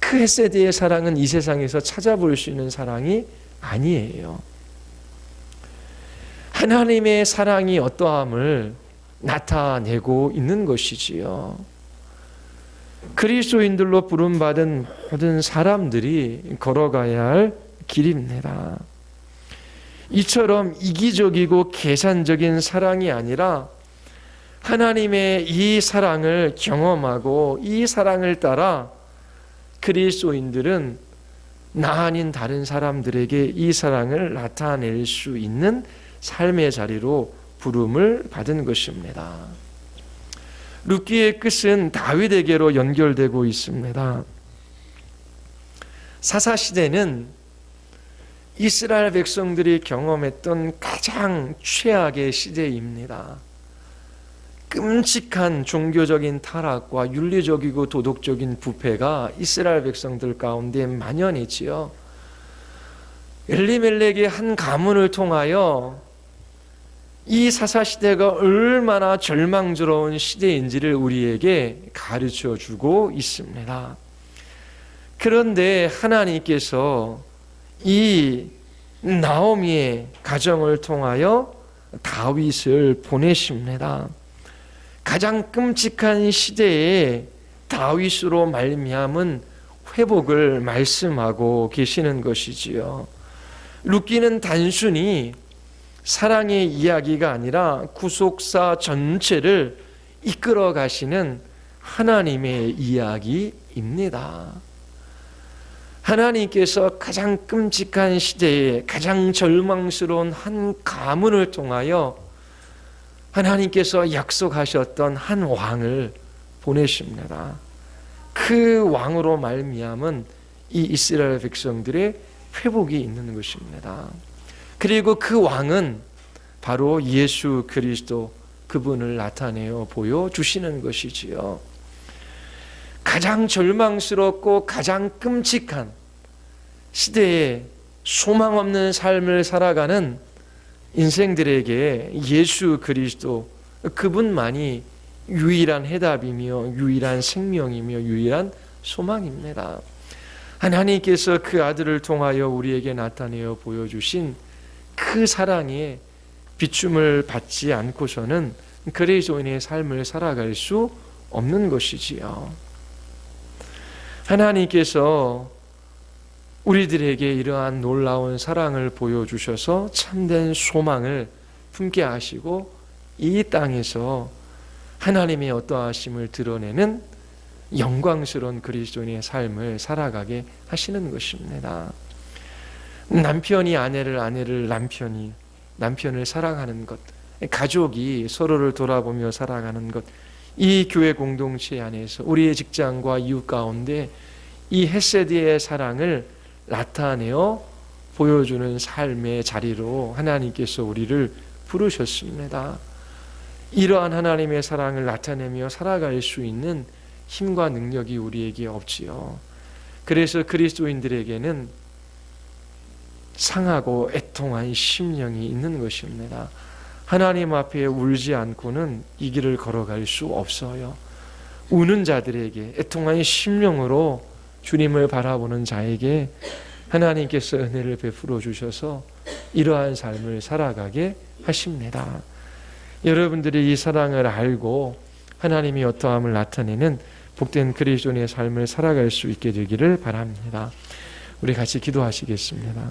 그 헤세드의 사랑은 이 세상에서 찾아볼 수 있는 사랑이 아니에요. 하나님의 사랑이 어떠함을 나타내고 있는 것이지요. 그리스도인들로 부름받은 모든 사람들이 걸어가야 할 길입니다. 이처럼 이기적이고 계산적인 사랑이 아니라 하나님의 이 사랑을 경험하고 이 사랑을 따라 그리스도인들은 나 아닌 다른 사람들에게 이 사랑을 나타낼 수 있는 삶의 자리로 부름을 받은 것입니다. 룻기의 끝은 다윗에게로 연결되고 있습니다. 사사시대는 이스라엘 백성들이 경험했던 가장 최악의 시대입니다. 끔찍한 종교적인 타락과 윤리적이고 도덕적인 부패가 이스라엘 백성들 가운데 만연했지요. 엘리멜렉의 한 가문을 통하여 이 사사시대가 얼마나 절망스러운 시대인지를 우리에게 가르쳐 주고 있습니다. 그런데 하나님께서 이 나오미의 가정을 통하여 다윗을 보내십니다. 가장 끔찍한 시대에 다윗으로 말미암은 회복을 말씀하고 계시는 것이지요. 룻기는 단순히 사랑의 이야기가 아니라 구속사 전체를 이끌어 가시는 하나님의 이야기입니다. 하나님께서 가장 끔찍한 시대에 가장 절망스러운 한 가문을 통하여 하나님께서 약속하셨던 한 왕을 보내십니다. 그 왕으로 말미암은 이 이스라엘 백성들의 회복이 있는 것입니다. 그리고 그 왕은 바로 예수 그리스도, 그분을 나타내어 보여주시는 것이지요. 가장 절망스럽고 가장 끔찍한 시대에 소망 없는 삶을 살아가는 인생들에게 예수 그리스도, 그분만이 유일한 해답이며 유일한 생명이며 유일한 소망입니다. 하나님께서 그 아들을 통하여 우리에게 나타내어 보여주신 그 사랑에 비춤을 받지 않고서는 그리스도인의 삶을 살아갈 수 없는 것이지요. 하나님께서 우리들에게 이러한 놀라운 사랑을 보여주셔서 참된 소망을 품게 하시고 이 땅에서 하나님의 어떠하심을 드러내는 영광스러운 그리스도인의 삶을 살아가게 하시는 것입니다. 남편이 아내를, 아내를 남편이 남편을 사랑하는 것, 가족이 서로를 돌아보며 살아가는 것, 이 교회 공동체 안에서 우리의 직장과 이웃 가운데 이 헤세드의 사랑을 나타내어 보여주는 삶의 자리로 하나님께서 우리를 부르셨습니다. 이러한 하나님의 사랑을 나타내며 살아갈 수 있는 힘과 능력이 우리에게 없지요. 그래서 그리스도인들에게는 상하고 애통한 심령이 있는 것입니다. 하나님 앞에 울지 않고는 이 길을 걸어갈 수 없어요. 우는 자들에게, 애통한 심령으로 주님을 바라보는 자에게 하나님께서 은혜를 베풀어 주셔서 이러한 삶을 살아가게 하십니다. 여러분들이 이 사랑을 알고 하나님이 어떠함을 나타내는 복된 그리스도인의 삶을 살아갈 수 있게 되기를 바랍니다. 우리 같이 기도하시겠습니다.